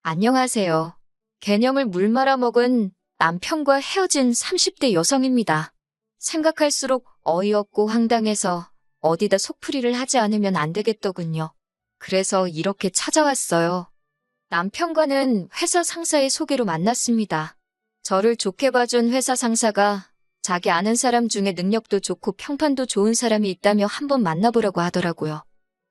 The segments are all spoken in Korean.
안녕하세요. 개념을 물 말아먹은 남편과 헤어진 30대 여성입니다. 생각할수록 어이없고 황당해서 어디다 속풀이를 하지 않으면 안 되겠더군요. 그래서 이렇게 찾아왔어요. 남편과는 회사 상사의 소개로 만났습니다. 저를 좋게 봐준 회사 상사가 자기 아는 사람 중에 능력도 좋고 평판도 좋은 사람이 있다며 한번 만나보라고 하더라고요.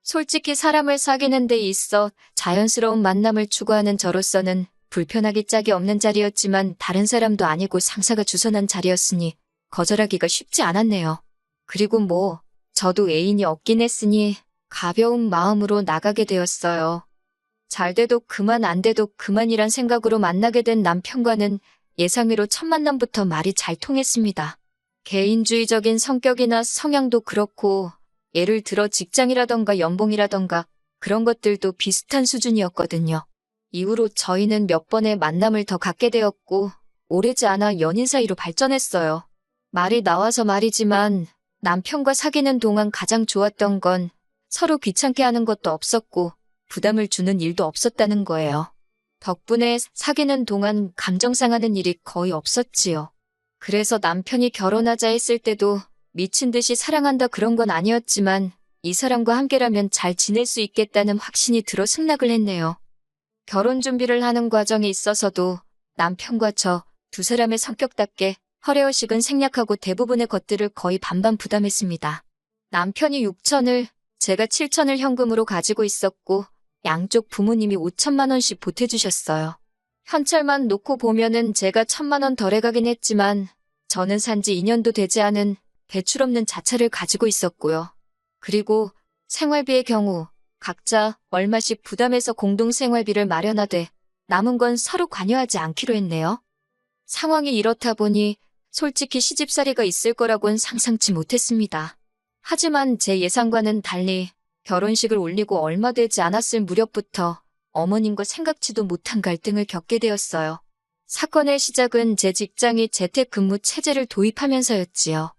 솔직히 사람을 사귀는 데 있어 자연스러운 만남을 추구하는 저로서는 불편하기 짝이 없는 자리였지만 다른 사람도 아니고 상사가 주선한 자리였으니 거절하기가 쉽지 않았네요. 그리고 저도 애인이 없긴 했으니 가벼운 마음으로 나가게 되었어요. 잘 돼도 그만 안 돼도 그만이란 생각으로 만나게 된 남편과는 예상외로 첫 만남부터 말이 잘 통했습니다. 개인주의적인 성격이나 성향도 그렇고 예를 들어 직장이라던가 연봉이라던가 그런 것들도 비슷한 수준이었거든요. 이후로 저희는 몇 번의 만남을 더 갖게 되었고 오래지 않아 연인 사이로 발전했어요. 말이 나와서 말이지만 남편과 사귀는 동안 가장 좋았던 건 서로 귀찮게 하는 것도 없었고 부담을 주는 일도 없었다는 거예요. 덕분에 사귀는 동안 감정 상하는 일이 거의 없었지요. 그래서 남편이 결혼하자 했을 때도 미친 듯이 사랑한다 그런 건 아니었지만 이 사람과 함께라면 잘 지낼 수 있겠다는 확신이 들어 승낙을 했네요. 결혼 준비를 하는 과정에 있어서도 남편과 저 두 사람의 성격답게 허례허식은 생략하고 대부분의 것들을 거의 반반 부담했습니다. 남편이 6천을, 제가 7천을 현금으로 가지고 있었고 양쪽 부모님이 5천만 원씩 보태주셨어요. 현찰만 놓고 보면은 제가 1,000만 원 덜해가긴 했지만 저는 산지 2년도 되지 않은 대출 없는 자차를 가지고 있었고요. 그리고 생활비의 경우 각자 얼마씩 부담해서 공동생활비를 마련하되 남은 건 서로 관여하지 않기로 했네요. 상황이 이렇다 보니 솔직히 시집살이가 있을 거라고는 상상치 못했습니다. 하지만 제 예상과는 달리 결혼식을 올리고 얼마 되지 않았을 무렵부터 어머님과 생각지도 못한 갈등을 겪게 되었어요. 사건의 시작은 제 직장이 재택근무 체제를 도입하면서였지요.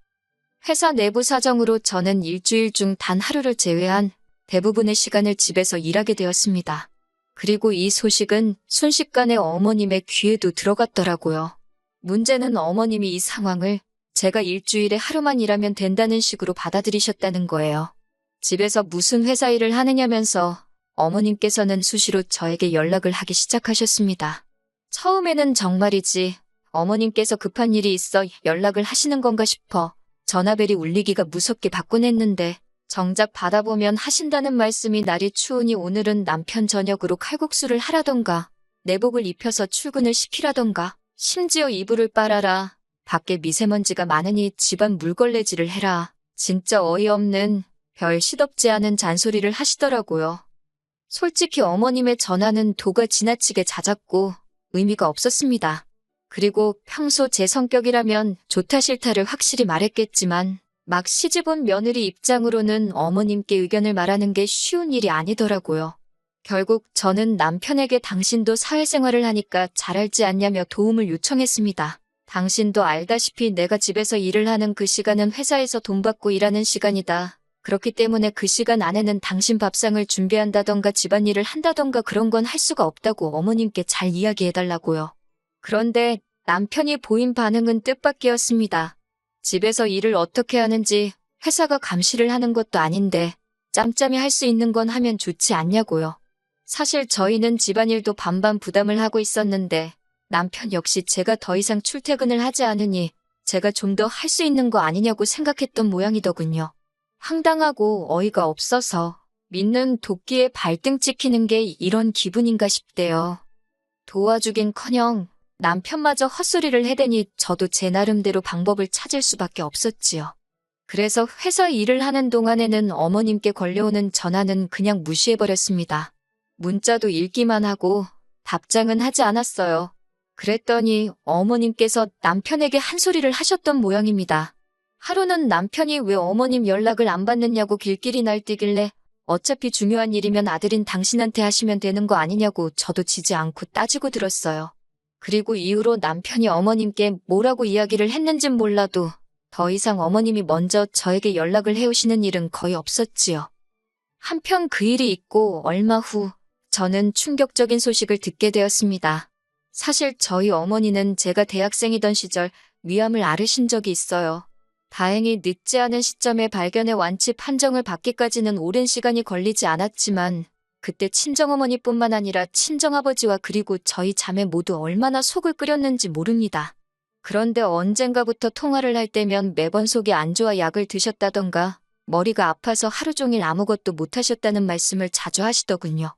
회사 내부 사정으로 저는 일주일 중 단 하루를 제외한 대부분의 시간을 집에서 일하게 되었습니다. 그리고 이 소식은 순식간에 어머님의 귀에도 들어갔더라고요. 문제는 어머님이 이 상황을 제가 일주일에 하루만 일하면 된다는 식으로 받아들이셨다는 거예요. 집에서 무슨 회사 일을 하느냐면서 어머님께서는 수시로 저에게 연락을 하기 시작하셨습니다. 처음에는 정말이지 어머님께서 급한 일이 있어 연락을 하시는 건가 싶어 전화벨이 울리기가 무섭게 받곤 했는데 정작 받아보면 하신다는 말씀이 날이 추우니 오늘은 남편 저녁으로 칼국수를 하라던가 내복을 입혀서 출근을 시키라던가 심지어 이불을 빨아라. 밖에 미세먼지가 많으니 집안 물걸레질을 해라. 진짜 어이없는 별 시덥지 않은 잔소리를 하시더라고요. 솔직히 어머님의 전화는 도가 지나치게 잦았고 의미가 없었습니다. 그리고 평소 제 성격이라면 좋다 싫다를 확실히 말했겠지만 막 시집온 며느리 입장으로는 어머님께 의견을 말하는 게 쉬운 일이 아니더라고요. 결국 저는 남편에게 당신도 사회생활을 하니까 잘알지 않냐며 도움을 요청했습니다. 당신도 알다시피 내가 집에서 일을 하는 그 시간은 회사에서 돈 받고 일하는 시간이다. 그렇기 때문에 그 시간 안에는 당신 밥상을 준비한다던가 집안일을 한다던가 그런 건 할 수가 없다고 어머님께 잘 이야기해달라고요. 그런데 남편이 보인 반응은 뜻밖이었습니다. 집에서 일을 어떻게 하는지 회사가 감시를 하는 것도 아닌데 짬짬이 할 수 있는 건 하면 좋지 않냐고요. 사실 저희는 집안일도 반반 부담을 하고 있었는데 남편 역시 제가 더 이상 출퇴근을 하지 않으니 제가 좀 더 할 수 있는 거 아니냐고 생각했던 모양이더군요. 황당하고 어이가 없어서 믿는 도끼에 발등 찍히는 게 이런 기분인가 싶대요. 도와주긴커녕 남편마저 헛소리를 해대니 저도 제 나름대로 방법을 찾을 수밖에 없었지요. 그래서 회사 일을 하는 동안에는 어머님께 걸려오는 전화는 그냥 무시해버렸습니다. 문자도 읽기만 하고 답장은 하지 않았어요. 그랬더니 어머님께서 남편에게 한 소리를 하셨던 모양입니다. 하루는 남편이 왜 어머님 연락을 안 받느냐고 길길이 날뛰길래 어차피 중요한 일이면 아들인 당신한테 하시면 되는 거 아니냐고 저도 지지 않고 따지고 들었어요. 그리고 이후로 남편이 어머님께 뭐라고 이야기를 했는진 몰라도 더 이상 어머님이 먼저 저에게 연락을 해오시는 일은 거의 없었지요. 한편 그 일이 있고 얼마 후 저는 충격적인 소식을 듣게 되었습니다. 사실 저희 어머니는 제가 대학생이던 시절 위암을 앓으신 적이 있어요. 다행히 늦지 않은 시점에 발견해 완치 판정을 받기까지는 오랜 시간이 걸리지 않았지만 그때 친정어머니뿐만 아니라 친정아버지와 그리고 저희 자매 모두 얼마나 속을 끓였는지 모릅니다. 그런데 언젠가부터 통화를 할 때면 매번 속이 안 좋아 약을 드셨다던가 머리가 아파서 하루 종일 아무것도 못하셨다는 말씀을 자주 하시더군요.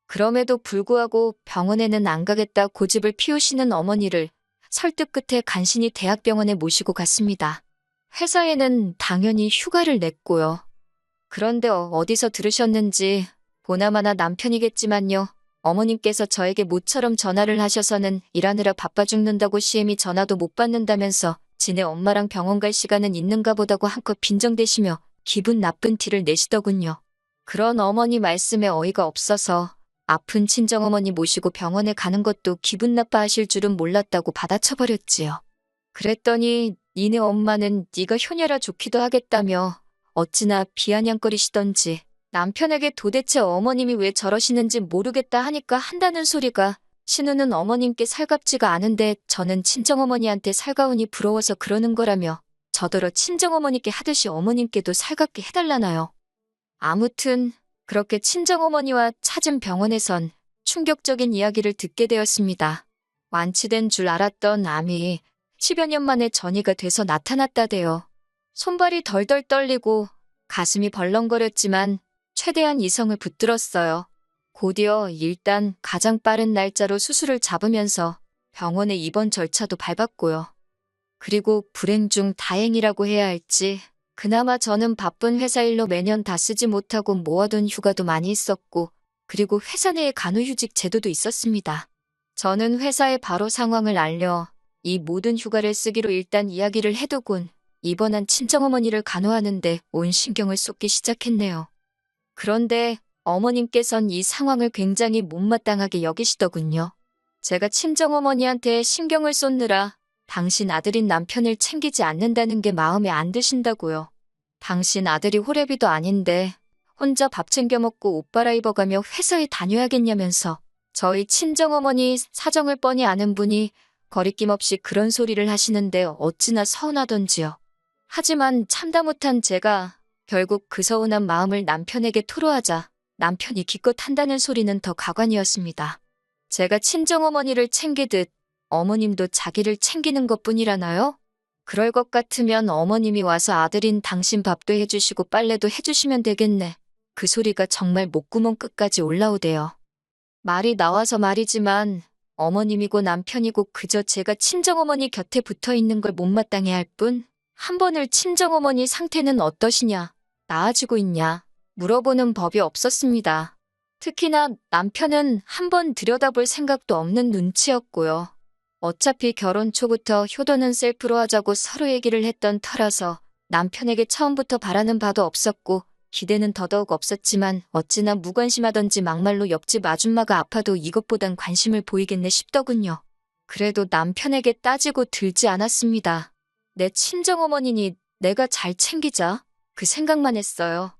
그럼에도 불구하고 병원에는 안 가겠다 고집을 피우시는 어머니를 설득 끝에 간신히 대학병원에 모시고 갔습니다. 회사에는 당연히 휴가를 냈고요. 그런데 어디서 들으셨는지 보나마나 남편이겠지만요. 어머님께서 저에게 모처럼 전화를 하셔서는 일하느라 바빠 죽는다고 시엠이 전화도 못 받는다면서 지네 엄마랑 병원 갈 시간은 있는가 보다고 한껏 빈정대시며 기분 나쁜 티를 내시더군요. 그런 어머니 말씀에 어이가 없어서 아픈 친정어머니 모시고 병원에 가는 것도 기분 나빠하실 줄은 몰랐다고 받아쳐버렸지요. 그랬더니 니네 엄마는 네가 효녀라 좋기도 하겠다며 어찌나 비아냥거리시던지 남편에게 도대체 어머님이 왜 저러시는지 모르겠다 하니까 한다는 소리가 신우는 어머님께 살갑지가 않은데 저는 친정어머니한테 살가우니 부러워서 그러는 거라며 저더러 친정어머니께 하듯이 어머님께도 살갑게 해달라나요. 아무튼 그렇게 친정어머니와 찾은 병원에선 충격적인 이야기를 듣게 되었습니다. 완치된 줄 알았던 암이 10여 년 만에 전이가 돼서 나타났다대요. 손발이 덜덜 떨리고 가슴이 벌렁거렸지만 최대한 이성을 붙들었어요. 곧이어 일단 가장 빠른 날짜로 수술을 잡으면서 병원에 입원 절차도 밟았고요. 그리고 불행 중 다행이라고 해야 할지 그나마 저는 바쁜 회사 일로 매년 다 쓰지 못하고 모아둔 휴가도 많이 있었고 그리고 회사 내에 간호휴직 제도도 있었습니다. 저는 회사에 바로 상황을 알려 이 모든 휴가를 쓰기로 일단 이야기를 해두곤 입원한 친정어머니를 간호하는데 온 신경을 쏟기 시작했네요. 그런데 어머님께선 이 상황을 굉장히 못마땅하게 여기시더군요. 제가 친정어머니한테 신경을 쏟느라 당신 아들인 남편을 챙기지 않는다는 게 마음에 안 드신다고요. 당신 아들이 호래비도 아닌데 혼자 밥 챙겨 먹고 옷 갈아입어가며 회사에 다녀야겠냐면서 저희 친정어머니 사정을 뻔히 아는 분이 거리낌 없이 그런 소리를 하시는데 어찌나 서운하던지요. 하지만 참다 못한 제가 결국 그 서운한 마음을 남편에게 토로하자 남편이 기껏 한다는 소리는 더 가관이었습니다. 제가 친정어머니를 챙기듯 어머님도 자기를 챙기는 것뿐이라나요? 그럴 것 같으면 어머님이 와서 아들인 당신 밥도 해주시고 빨래도 해주시면 되겠네. 그 소리가 정말 목구멍 끝까지 올라오대요. 말이 나와서 말이지만 어머님이고 남편이고 그저 제가 친정어머니 곁에 붙어있는 걸 못마땅해 할 뿐 한 번을 친정어머니 상태는 어떠시냐, 나아지고 있냐 물어보는 법이 없었습니다. 특히나 남편은 한 번 들여다볼 생각도 없는 눈치였고요. 어차피 결혼 초부터 효도는 셀프로 하자고 서로 얘기를 했던 터라서 남편에게 처음부터 바라는 바도 없었고 기대는 더더욱 없었지만 어찌나 무관심하던지 막말로 옆집 아줌마가 아파도 이것보단 관심을 보이겠네 싶더군요. 그래도 남편에게 따지고 들지 않았습니다. 내 친정어머니니 내가 잘 챙기자 그 생각만 했어요.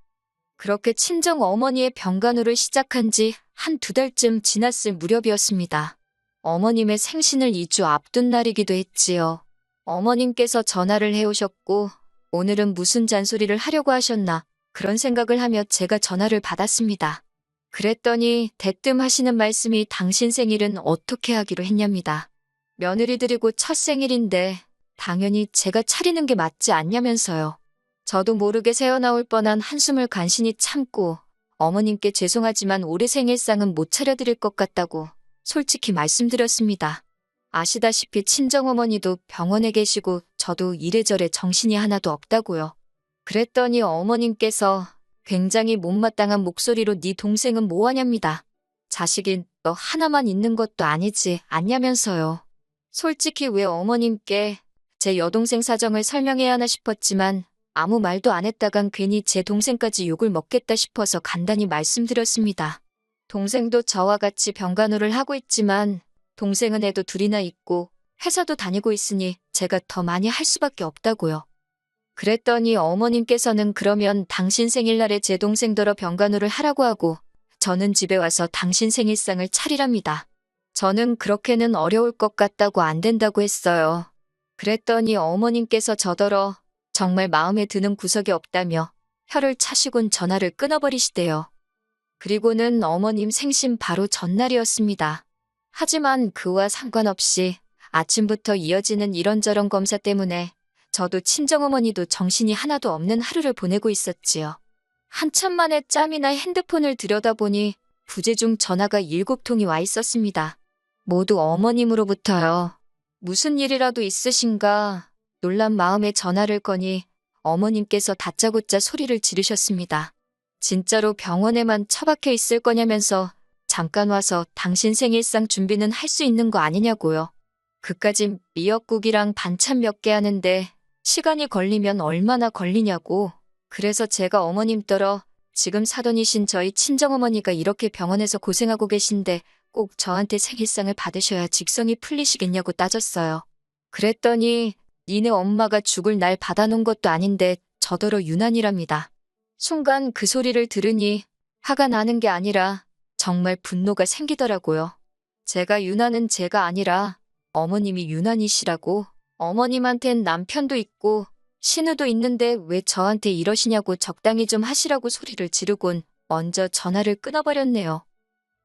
그렇게 친정어머니의 병간호를 시작한 지 한 2달쯤 지났을 무렵이었습니다. 어머님의 생신을 2주 앞둔 날이기도 했지요. 어머님께서 전화를 해오셨고 오늘은 무슨 잔소리를 하려고 하셨나 그런 생각을 하며 제가 전화를 받았습니다. 그랬더니 대뜸 하시는 말씀이 당신 생일은 어떻게 하기로 했냐입니다. 며느리들이고 첫 생일인데 당연히 제가 차리는 게 맞지 않냐면서요. 저도 모르게 새어나올 뻔한 한숨을 간신히 참고 어머님께 죄송하지만 올해 생일상은 못 차려드릴 것 같다고 솔직히 말씀드렸습니다. 아시다시피 친정어머니도 병원에 계시고 저도 이래저래 정신이 하나도 없다고요. 그랬더니 어머님께서 굉장히 못마땅한 목소리로 네 동생은 뭐하냐입니다. 자식이 너 하나만 있는 것도 아니지 않냐면서요. 솔직히 왜 어머님께 제 여동생 사정을 설명해야 하나 싶었지만 아무 말도 안 했다간 괜히 제 동생까지 욕을 먹겠다 싶어서 간단히 말씀드렸습니다. 동생도 저와 같이 병간호를 하고 있지만 동생은 애도 둘이나 있고 회사도 다니고 있으니 제가 더 많이 할 수밖에 없다고요. 그랬더니 어머님께서는 그러면 당신 생일날에 제 동생더러 병간호를 하라고 하고 저는 집에 와서 당신 생일상을 차리랍니다. 저는 그렇게는 어려울 것 같다고 안 된다고 했어요. 그랬더니 어머님께서 저더러 정말 마음에 드는 구석이 없다며 혀를 차시곤 전화를 끊어버리시대요. 그리고는 어머님 생신 바로 전날이었습니다. 하지만 그와 상관없이 아침부터 이어지는 이런저런 검사 때문에 저도 친정어머니도 정신이 하나도 없는 하루를 보내고 있었지요. 한참 만에 짬이나 핸드폰을 들여다보니 부재중 전화가 7통이 와 있었습니다. 모두 어머님으로부터요. 무슨 일이라도 있으신가 놀란 마음에 전화를 거니 어머님께서 다짜고짜 소리를 지르셨습니다. 진짜로 병원에만 처박혀 있을 거냐면서 잠깐 와서 당신 생일상 준비는 할 수 있는 거 아니냐고요. 그까짓 미역국이랑 반찬 몇 개 하는데 시간이 걸리면 얼마나 걸리냐고. 그래서 제가 어머님더러 지금 사돈이신 저희 친정어머니가 이렇게 병원에서 고생하고 계신데 꼭 저한테 생일상을 받으셔야 직성이 풀리시겠냐고 따졌어요. 그랬더니 니네 엄마가 죽을 날 받아놓은 것도 아닌데 저더러 유난이랍니다. 순간 그 소리를 들으니 화가 나는 게 아니라 정말 분노가 생기더라고요. 제가 유난은 제가 아니라 어머님이 유난이시라고. 어머님한텐 남편도 있고 신우도 있는데 왜 저한테 이러시냐고 적당히 좀 하시라고 소리를 지르곤 먼저 전화를 끊어버렸네요.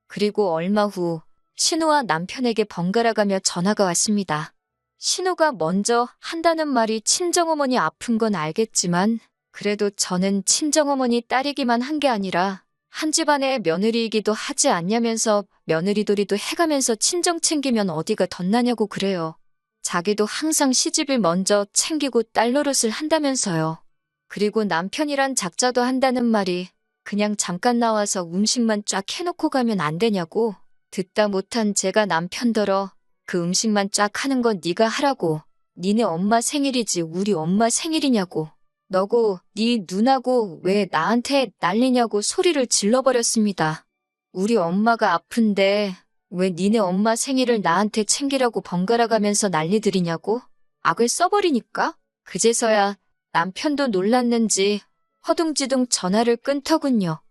그리고 얼마 후 신우와 남편에게 번갈아가며 전화가 왔습니다. 신우가 먼저 한다는 말이 친정어머니 아픈 건 알겠지만 그래도 저는 친정어머니 딸이기만 한 게 아니라 한 집안의 며느리이기도 하지 않냐면서 며느리돌이도 해가면서 친정 챙기면 어디가 덧나냐고 그래요. 자기도 항상 시집을 먼저 챙기고 딸 노릇을 한다면서요. 그리고 남편이란 작자도 한다는 말이 그냥 잠깐 나와서 음식만 쫙 해놓고 가면 안 되냐고. 듣다 못한 제가 남편더러 그 음식만 쫙 하는 건 네가 하라고. 니네 엄마 생일이지 우리 엄마 생일이냐고. 너고 네 누나고 왜 나한테 난리냐고 소리를 질러버렸습니다. 우리 엄마가 아픈데 왜 니네 엄마 생일을 나한테 챙기라고 번갈아가면서 난리들이냐고? 악을 써버리니까? 그제서야 남편도 놀랐는지 허둥지둥 전화를 끊더군요.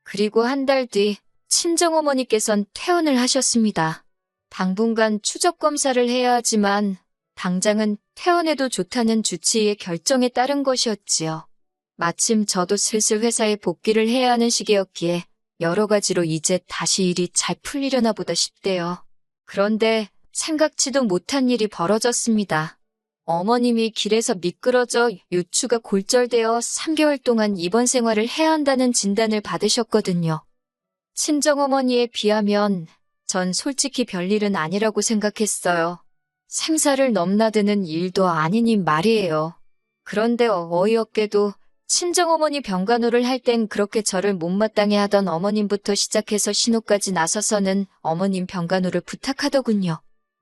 그리고 한 달 뒤 친정어머니께선 퇴원을 하셨습니다. 당분간 추적검사를 해야 하지만 당장은 퇴원해도 좋다는 주치의의 결정에 따른 것이었지요. 마침 저도 슬슬 회사에 복귀를 해야 하는 시기였기에 여러 가지로 이제 다시 일이 잘 풀리려나 보다 싶대요. 그런데 생각지도 못한 일이 벌어졌습니다. 어머님이 길에서 미끄러져 요추가 골절되어 3개월 동안 입원 생활을 해야 한다는 진단을 받으셨거든요. 친정어머니에 비하면 전 솔직히 별일은 아니라고 생각했어요. 생사를 넘나드는 일도 아니니 말이에요. 그런데 어이없게도 친정어머니 병간호를 할 땐 그렇게 저를 못마땅해 하던 어머님부터 시작해서 신우까지 나서서는 어머님 병간호를 부탁하더군요.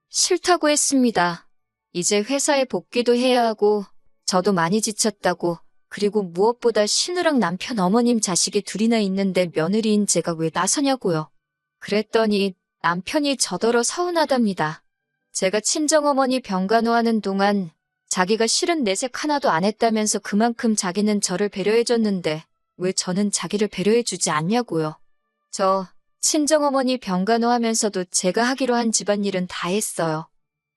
싫다고 했습니다. 이제 회사에 복귀도 해야 하고 저도 많이 지쳤다고. 그리고 무엇보다 신우랑 남편 어머님 자식이 둘이나 있는데 며느리인 제가 왜 나서냐고요. 그랬더니 남편이 저더러 서운하답니다. 제가 친정어머니 병간호하는 동안 자기가 싫은 내색 하나도 안 했다면서 그만큼 자기는 저를 배려해줬는데 왜 저는 자기를 배려해주지 않냐고요. 저 친정어머니 병간호하면서도 제가 하기로 한 집안일은 다 했어요.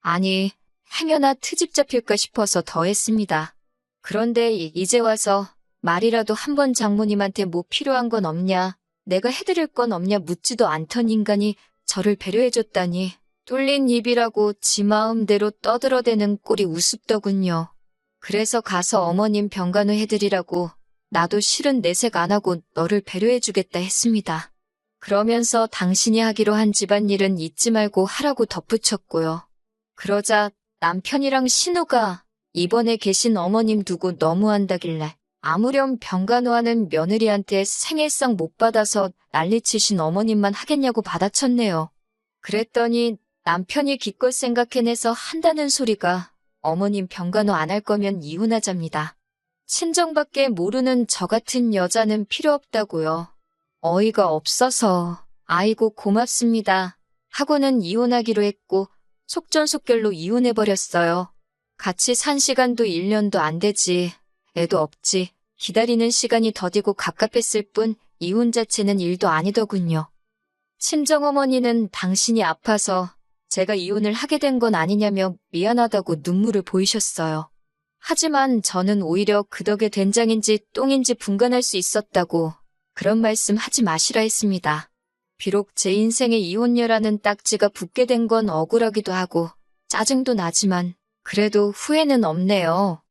아니, 행여나 트집 잡힐까 싶어서 더 했습니다. 그런데 이제 와서 말이라도 한번 장모님한테 뭐 필요한 건 없냐, 내가 해드릴 건 없냐 묻지도 않던 인간이 저를 배려해줬다니 뚫린 입이라고 지 마음대로 떠들어대는 꼴이 우습더군요. 그래서 가서 어머님 병간호 해드리라고 나도 싫은 내색 안 하고 너를 배려해주겠다 했습니다. 그러면서 당신이 하기로 한 집안일은 잊지 말고 하라고 덧붙였고요. 그러자 남편이랑 신우가 입원해 계신 어머님 두고 너무한다길래 아무렴 병간호하는 며느리한테 생일상 못 받아서 난리치신 어머님만 하겠냐고 받아쳤네요. 그랬더니 남편이 기껏 생각해내서 한다는 소리가 어머님 병간호 안 할 거면 이혼하자입니다. 친정밖에 모르는 저 같은 여자는 필요 없다고요. 어이가 없어서 아이고 고맙습니다 하고는 이혼하기로 했고 속전속결로 이혼해버렸어요. 같이 산 시간도 1년도 안 되지. 애도 없지. 기다리는 시간이 더디고 갑갑했을 뿐 이혼 자체는 일도 아니더군요. 친정어머니는 당신이 아파서 제가 이혼을 하게 된 건 아니냐며 미안하다고 눈물을 보이셨어요. 하지만 저는 오히려 그 덕에 된장인지 똥인지 분간할 수 있었다고 그런 말씀 하지 마시라 했습니다. 비록 제 인생에 이혼녀라는 딱지가 붙게 된 건 억울하기도 하고 짜증도 나지만 그래도 후회는 없네요.